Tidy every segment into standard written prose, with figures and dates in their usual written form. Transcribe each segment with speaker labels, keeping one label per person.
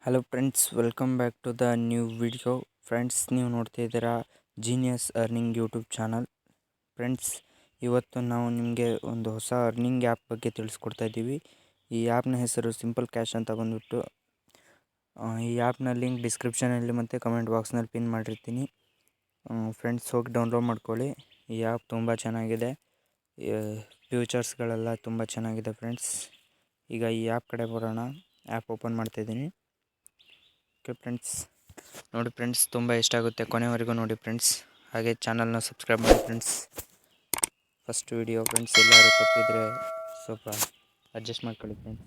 Speaker 1: Hello friends, welcome back to the new video. Friends, ನೀವು ನೋಡ್ತಾ ಇದ್ದೀರಾ genius earning YouTube channel. Friends, ಇವತ್ತು ನಾವು ನಿಮಗೆ ಒಂದು ಹೊಸ ಅರ್ನಿಂಗ್ ಆ್ಯಪ್ ಬಗ್ಗೆ ತಿಳಿಸ್ಕೊಡ್ತಾ ಇದ್ದೀವಿ. ಈ ಆ್ಯಪ್ನ ಹೆಸರು ಸಿಂಪಲ್ ಕ್ಯಾಶ್ ಅಂತ ಬಂದ್ಬಿಟ್ಟು. ಈ ಆ್ಯಪ್ನ ಲಿಂಕ್ ಡಿಸ್ಕ್ರಿಪ್ಷನಲ್ಲಿ ಮತ್ತು ಕಮೆಂಟ್ ಬಾಕ್ಸ್ನಲ್ಲಿ ಪಿನ್ ಮಾಡಿರ್ತೀನಿ. ಫ್ರೆಂಡ್ಸ್, ಹೋಗಿ ಡೌನ್ಲೋಡ್ ಮಾಡ್ಕೊಳ್ಳಿ. ಈ ಆ್ಯಪ್ ತುಂಬ ಚೆನ್ನಾಗಿದೆ. ಫ್ಯೂಚರ್ಸ್ಗಳೆಲ್ಲ ತುಂಬ ಚೆನ್ನಾಗಿದೆ ಫ್ರೆಂಡ್ಸ್. ಈಗ ಈ ಆ್ಯಪ್ ಕಡೆ ಬರೋಣ. ಆ್ಯಪ್ ಓಪನ್ ಮಾಡ್ತಾಯಿದ್ದೀನಿ. ಓಕೆ ಫ್ರೆಂಡ್ಸ್, ನೋಡಿ ಫ್ರೆಂಡ್ಸ್, ತುಂಬ ಇಷ್ಟ ಆಗುತ್ತೆ, ಕೊನೆವರೆಗೂ ನೋಡಿ ಫ್ರೆಂಡ್ಸ್. ಹಾಗೆ ಚಾನಲ್ನ ಸಬ್ಸ್ಕ್ರೈಬ್ ಮಾಡಿ ಫ್ರೆಂಡ್ಸ್. ಫಸ್ಟ್ ವಿಡಿಯೋ ಫ್ರೆಂಡ್ಸ್, ಎಲ್ಲರೂ ತಪ್ಪಿದರೆ ಸ್ವಲ್ಪ ಅಡ್ಜಸ್ಟ್ ಮಾಡ್ಕೊಳ್ಳಿ friends.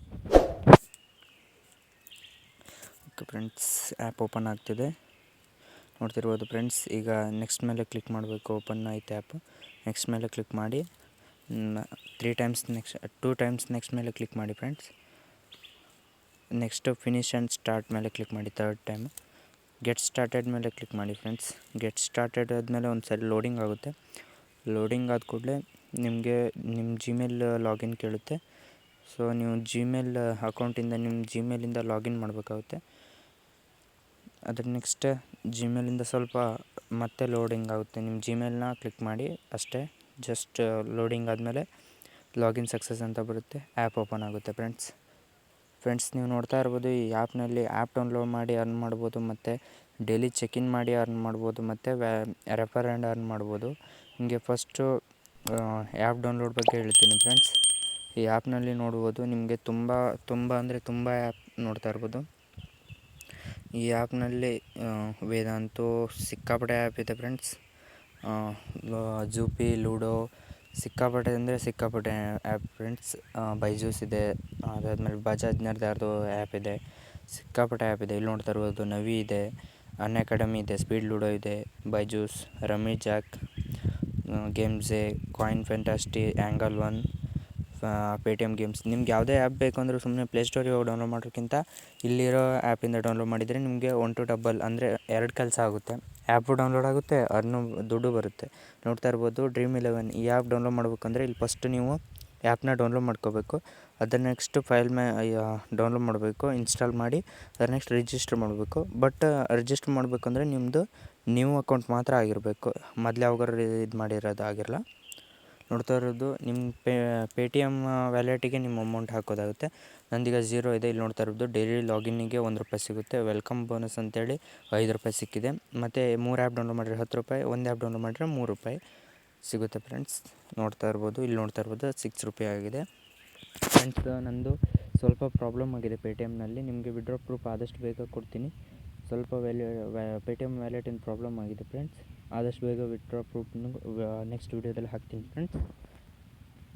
Speaker 1: Okay friends, app open ಆಗ್ತಿದೆ, ನೋಡ್ತಿರ್ಬೋದು ಫ್ರೆಂಡ್ಸ್. ಈಗ ನೆಕ್ಸ್ಟ್ ಮೇಲೆ ಕ್ಲಿಕ್ ಮಾಡಬೇಕು. ಓಪನ್ ಆಯ್ತು ಆ್ಯಪ್. ನೆಕ್ಸ್ಟ್ ಮೇಲೆ ಕ್ಲಿಕ್ ಮಾಡಿ 2 ಟೈಮ್ಸ್ ನೆಕ್ಸ್ಟ್ ಮೇಲೆ ಕ್ಲಿಕ್ ಮಾಡಿ friends. Next finish and start ಮೇಲೆ ಕ್ಲಿಕ್ ಮಾಡಿ 3rd ಟೈಮ್. ಗೆಟ್ ಸ್ಟಾರ್ಟೆಡ್ ಮೇಲೆ ಕ್ಲಿಕ್ ಮಾಡಿ ಫ್ರೆಂಡ್ಸ್. ಗೆಟ್ ಸ್ಟಾರ್ಟೆಡ್ ಆದಮೇಲೆ ಒಂದು ಸರಿ ಲೋಡಿಂಗ್ ಆಗುತ್ತೆ. ಲೋಡಿಂಗ್ ಆದ ಕೂಡಲೇ ನಿಮಗೆ ನಿಮ್ಮ ಜಿಮೇಲ್ ಲಾಗಿನ್ ಕೇಳುತ್ತೆ. ಸೊ ನೀವು ಜಿಮೇಲ್ ಅಕೌಂಟಿಂದ ನಿಮ್ಮ ಜಿಮೇಲಿಂದ ಲಾಗಿನ್ ಮಾಡಬೇಕಾಗುತ್ತೆ. ಅದ್ರ ನೆಕ್ಸ್ಟ್ ಜಿಮೇಲಿಂದ ಸ್ವಲ್ಪ ಮತ್ತೆ ಲೋಡಿಂಗ್ ಆಗುತ್ತೆ. ನಿಮ್ಮ ಜಿಮೇಲ್ನ ಕ್ಲಿಕ್ ಮಾಡಿ ಅಷ್ಟೇ. ಜಸ್ಟ್ ಲೋಡಿಂಗ್ ಆದಮೇಲೆ ಲಾಗಿನ್ ಸಕ್ಸಸ್ ಅಂತ ಬರುತ್ತೆ. ಆ್ಯಪ್ ಓಪನ್ ಆಗುತ್ತೆ ಫ್ರೆಂಡ್ಸ್, ನೀವು ನೋಡ್ತಾ ಇರ್ಬೋದು, ಈ ಆ್ಯಪ್ನಲ್ಲಿ ಆ್ಯಪ್ ಡೌನ್ಲೋಡ್ ಮಾಡಿ ಅರ್ನ್ ಮಾಡ್ಬೋದು, ಮತ್ತು ಡೈಲಿ ಚೆಕ್-ಇನ್ ಮಾಡಿ ಅರ್ನ್ ಮಾಡ್ಬೋದು, ಮತ್ತು ರೆಫರ್ ಆ್ಯಂಡ್ ಅರ್ನ್ ಮಾಡ್ಬೋದು. ನಿಮಗೆ ಫಸ್ಟು ಆ್ಯಪ್ ಡೌನ್ಲೋಡ್ ಬಗ್ಗೆ ಹೇಳ್ತೀನಿ ಫ್ರೆಂಡ್ಸ್. ಈ ಆ್ಯಪ್ನಲ್ಲಿ ನೋಡ್ಬೋದು, ನಿಮಗೆ ತುಂಬ ಆ್ಯಪ್ ನೋಡ್ತಾ ಇರ್ಬೋದು. ಈ ಆ್ಯಪ್ನಲ್ಲಿ ವೇದಾಂತು ಸಿಕ್ಕಾಪಟ್ಟೆ ಆ್ಯಪ್ ಇದೆ ಫ್ರೆಂಡ್ಸ್. ಜೂಪಿ, ಲೂಡೋ, ಸಿಕ್ಕಾಪಟ್ಟೆ ಆ್ಯಪ್ ಫ್ರೆಂಡ್ಸ್. ಬೈಜೂಸ್ ಇದೆ, ಅದಾದಮೇಲೆ ಬಜಾಜ್ನವ್ರದ್ದು ಆ್ಯಪ್ ಇದೆ, ಸಿಕ್ಕಾಪಟ್ಟೆ ಆ್ಯಪ್ ಇದೆ. ಇಲ್ಲಿ ನೋಡ್ತಾ ಇರ್ಬೋದು, ನವಿ ಇದೆ, ಅನ್ಅಕಾಡೆಮಿ ಇದೆ, ಸ್ಪೀಡ್ ಲೂಡೋ ಇದೆ, ಬೈಜೂಸ್, ರಮ್ಮಿ ಜಾಕ್, ಗೇಮ್ಸೆ, ಕಾಯಿನ್ ಫ್ಯಾಂಟಾಸ್ಟಿ, ಆ್ಯಂಗಲ್ ಒನ್, ಪೇಟಿಎಮ್ ಗೇಮ್ಸ್. ನಿಮ್ಗೆ ಯಾವುದೇ ಆ್ಯಪ್ ಬೇಕು ಅಂದರೂ ಸುಮ್ಮನೆ ಪ್ಲೇಸ್ಟೋರಿಗೆ ಹೋಗಿ ಡೌನ್ಲೋಡ್ ಮಾಡೋಕ್ಕಿಂತ ಇಲ್ಲಿರೋ ಆ್ಯಪಿಂದ ಡೌನ್ಲೋಡ್ ಮಾಡಿದರೆ ನಿಮಗೆ 1 to ಡಬಲ್ ಅಂದರೆ 2 ಕೆಲಸ ಆಗುತ್ತೆ. ಆ್ಯಪು ಡೌನ್ಲೋಡ್ ಆಗುತ್ತೆ, ದುಡ್ಡು ಬರುತ್ತೆ. ನೋಡ್ತಾ ಇರ್ಬೋದು, ಡ್ರೀಮ್11 ಈ ಆ್ಯಪ್ ಡೌನ್ಲೋಡ್ ಮಾಡ್ಬೇಕಂದ್ರೆ ಇಲ್ಲಿ ಫಸ್ಟ್ ನೀವು ಆ್ಯಪ್ನ ಡೌನ್ಲೋಡ್ ಮಾಡ್ಕೋಬೇಕು. ಅದರ ನೆಕ್ಸ್ಟ್ ಡೌನ್ಲೋಡ್ ಮಾಡಬೇಕು, ಇನ್ಸ್ಟಾಲ್ ಮಾಡಿ ಅದರ ನೆಕ್ಸ್ಟ್ ರಿಜಿಸ್ಟರ್ ಮಾಡಬೇಕು. ಬಟ್ ರಿಜಿಸ್ಟರ್ ಮಾಡಬೇಕಂದ್ರೆ ನಿಮ್ಮದು ನ್ಯೂ ಅಕೌಂಟ್ ಮಾತ್ರ ಆಗಿರಬೇಕು. ಮೊದಲು ಯಾವಾಗಾರು ಇದು ಮಾಡಿರೋದು ಆಗಿರಲ್ಲ. ನೋಡ್ತಾ ಇರೋದು ನಿಮ್ಮ ಪೇಟಿಎಮ್ ವ್ಯಾಲೆಟಿಗೆ ನಿಮ್ಮ ಅಮೌಂಟ್ ಹಾಕೋದಾಗುತ್ತೆ. ನಂದೀಗ 0 ಇದೆ. ಇಲ್ಲಿ ನೋಡ್ತಾ ಇರೋದು ಡೈಲಿ ಲಾಗಿನ್ನಿಗೆ ₹1 ಸಿಗುತ್ತೆ. ವೆಲ್ಕಮ್ ಬೋನಸ್ ಅಂತೇಳಿ ₹5 ಸಿಕ್ಕಿದೆ. ಮತ್ತು 3 ಆ್ಯಪ್ ಡೌನ್ಲೋಡ್ ಮಾಡಿದ್ರೆ ₹10, 1 ಆ್ಯಪ್ ಡೌನ್ಲೋಡ್ ಮಾಡಿದ್ರೆ ₹3 ಸಿಗುತ್ತೆ ಫ್ರೆಂಡ್ಸ್. ನೋಡ್ತಾ ಇರ್ಬೋದು, ಇಲ್ಲಿ ನೋಡ್ತಾ ಇರ್ಬೋದು ₹6 ಆಗಿದೆ ಫ್ರೆಂಡ್ಸ್. ನಂದು ಸ್ವಲ್ಪ ಪ್ರಾಬ್ಲಮ್ ಆಗಿದೆ ಪೇಟಿಎಮ್ನಲ್ಲಿ. ನಿಮಗೆ ವಿಡ್ರಾ ಪ್ರೂಫ್ ಆದಷ್ಟು ಬೇಗ ಕೊಡ್ತೀನಿ. ಸ್ವಲ್ಪ ಪೇಟಿಎಮ್ ವ್ಯಾಲೆಟಿನ ಪ್ರಾಬ್ಲಮ್ ಆಗಿದೆ ಫ್ರೆಂಡ್ಸ್. ಆದಷ್ಟು ಬೇಗ ವಿಡ್ರಾ ಪ್ರೂಫ್ನು ನೆಕ್ಸ್ಟ್ ವೀಡಿಯೋದಲ್ಲಿ ಹಾಕ್ತೀನಿ ಫ್ರೆಂಡ್ಸ್.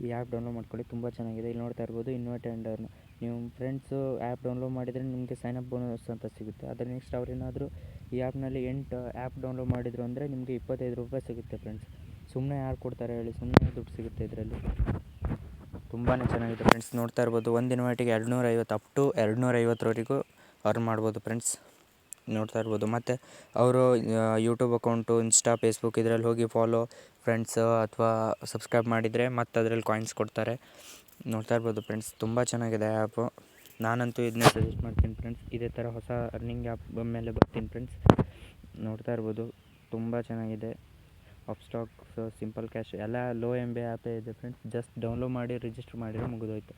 Speaker 1: ಈ ಆ್ಯಪ್ ಡೌನ್ಲೋಡ್ ಮಾಡ್ಕೊಳ್ಳಿ, ತುಂಬ ಚೆನ್ನಾಗಿದೆ. ಇಲ್ಲಿ ನೋಡ್ತಾ ಇರ್ಬೋದು, ಇನ್ವೈಟ್ ಆ್ಯಂಡ್ ಅರ್ನ್. ನೀವು ಫ್ರೆಂಡ್ಸು ಆ್ಯಪ್ ಡೌನ್ಲೋಡ್ ಮಾಡಿದರೆ ನಿಮಗೆ ಸೈನಪ್ ಬೋನಸ್ ಅಂತ ಸಿಗುತ್ತೆ. ಅದರ ನೆಕ್ಸ್ಟ್ ಅವ್ರೇನಾದರೂ ಈ ಆ್ಯಪ್ನಲ್ಲಿ 8 ಆ್ಯಪ್ ಡೌನ್ಲೋಡ್ ಮಾಡಿದರು ಅಂದರೆ ನಿಮಗೆ ₹25 ಸಿಗುತ್ತೆ ಫ್ರೆಂಡ್ಸ್. ಸುಮ್ಮನೆ ಯಾರು ಕೊಡ್ತಾರೆ ಹೇಳಿ? ಸುಮ್ಮನೆ ದುಡ್ಡು ಸಿಗುತ್ತೆ ಇದರಲ್ಲಿ. ತುಂಬಾ ಚೆನ್ನಾಗಿದೆ ಫ್ರೆಂಡ್ಸ್. ನೋಡ್ತಾ ಇರ್ಬೋದು, ಒಂದು ಇನ್ವೈಟಿಗೆ 250 ಅಪ್ ಟು 250ವರೆಗೂ ಅರ್ನ್ ಮಾಡ್ಬೋದು ಫ್ರೆಂಡ್ಸ್. ನೋಡ್ತಾ ಇರ್ಬೋದು. ಮತ್ತು ಅವರು ಯೂಟ್ಯೂಬ್ ಅಕೌಂಟು, ಇನ್ಸ್ಟಾ, ಫೇಸ್ಬುಕ್ ಇದರಲ್ಲಿ ಹೋಗಿ ಫಾಲೋ ಫ್ರೆಂಡ್ಸ್ ಅಥವಾ ಸಬ್ಸ್ಕ್ರೈಬ್ ಮಾಡಿದರೆ ಮತ್ತು ಅದರಲ್ಲಿ ಕಾಯಿನ್ಸ್ ಕೊಡ್ತಾರೆ. ನೋಡ್ತಾ ಇರ್ಬೋದು ಫ್ರೆಂಡ್ಸ್, ತುಂಬ ಚೆನ್ನಾಗಿದೆ ಆ್ಯಪು. ನಾನಂತೂ ಇದನ್ನೇ ಸಜೆಸ್ಟ್ ಮಾಡ್ತೀನಿ ಫ್ರೆಂಡ್ಸ್. ಇದೇ ಥರ ಹೊಸ ಅರ್ನಿಂಗ್ ಆ್ಯಪ್ ಮೇಲೆ ಬರ್ತೀನಿ ಫ್ರೆಂಡ್ಸ್. ನೋಡ್ತಾ ಇರ್ಬೋದು, ತುಂಬ ಚೆನ್ನಾಗಿದೆ. ಅಪ್ಸ್ಟಾಕ್ಸ್, ಸಿಂಪಲ್ ಕ್ಯಾಶ್ ಎಲ್ಲ ಲೋ MB ಆ್ಯಪೇ ಇದೆ ಫ್ರೆಂಡ್ಸ್. ಜಸ್ಟ್ ಡೌನ್ಲೋಡ್ ಮಾಡಿ ರಿಜಿಸ್ಟರ್ ಮಾಡಿದರೆ ಮುಗಿದೋಯ್ತು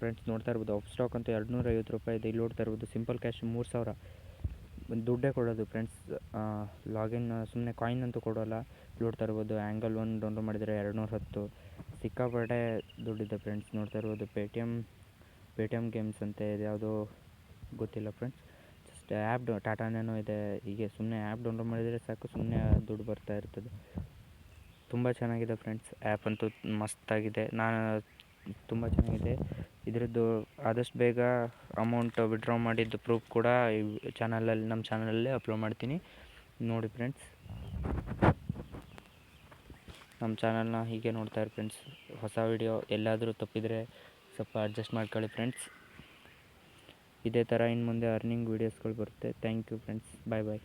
Speaker 1: ಫ್ರೆಂಡ್ಸ್. ನೋಡ್ತಾ ಇರ್ಬೋದು, ಅಪ್ಸ್ಟಾಕ್ ಅಂತೂ ₹250 ಇದೆ. ಇಲ್ಲಿ ನೋಡ್ತಾ ಇರ್ಬೋದು, ಸಿಂಪಲ್ ಕ್ಯಾಶ್ 3000 ದುಡ್ಡೇ ಕೊಡೋದು ಫ್ರೆಂಡ್ಸ್. ಲಾಗಿನ್ ಸುಮ್ಮನೆ ಕಾಯಿನ್ ಅಂತೂ ಕೊಡೋಲ್ಲ. ನೋಡ್ತಾ ಇರ್ಬೋದು, ಆ್ಯಂಗಲ್ ಒನ್ ಡೌನ್ಲೋಡ್ ಮಾಡಿದರೆ 210, ಸಿಕ್ಕಾಪಟ್ಟೆ ದುಡ್ಡಿದೆ ಫ್ರೆಂಡ್ಸ್. ನೋಡ್ತಾ ಇರ್ಬೋದು, ಪೇಟಿಎಮ್ ಗೇಮ್ಸ್ ಅಂತ ಇದೆ, ಯಾವುದೋ ಗೊತ್ತಿಲ್ಲ ಫ್ರೆಂಡ್ಸ್. ಜಸ್ಟ್ ಆ್ಯಪ್ ಟಾಟಾನೇನೋ ಇದೆ. ಹೀಗೆ ಸುಮ್ಮನೆ ಆ್ಯಪ್ ಡೌನ್ಲೋಡ್ ಮಾಡಿದರೆ ಸಾಕು, ಸುಮ್ಮನೆ ದುಡ್ಡು ಬರ್ತಾ ಇರ್ತದೆ. ತುಂಬ ಚೆನ್ನಾಗಿದೆ ಫ್ರೆಂಡ್ಸ್. ಆ್ಯಪ್ ಅಂತೂ ಮಸ್ತಾಗಿದೆ. ತುಂಬ ಚೆನ್ನಾಗಿದೆ. ಇದರದ್ದು ಆದಷ್ಟು ಬೇಗ ಅಮೌಂಟ್ ವಿಡ್ರಾ ಮಾಡಿದ್ದು ಪ್ರೂಫ್ ಕೂಡ ನಮ್ಮ ಚಾನಲಲ್ಲೇ ಅಪ್ಲೋಡ್ ಮಾಡ್ತೀನಿ, ನೋಡಿ ಫ್ರೆಂಡ್ಸ್. ನಮ್ಮ ಚಾನಲ್ನ ಹೀಗೆ ನೋಡ್ತಾ ಇರಿ ಫ್ರೆಂಡ್ಸ್. ಹೊಸ ವಿಡಿಯೋ ಎಲ್ಲಾದರೂ ತಪ್ಪಿದರೆ ಸ್ವಲ್ಪ ಅಡ್ಜಸ್ಟ್ ಮಾಡ್ಕೊಳ್ಳಿ ಫ್ರೆಂಡ್ಸ್. ಇದೇ ಥರ ಇನ್ನು ಮುಂದೆ ಅರ್ನಿಂಗ್ ವೀಡಿಯೋಸ್ಗಳು ಬರುತ್ತೆ. Thank you friends. ಬಾಯ್.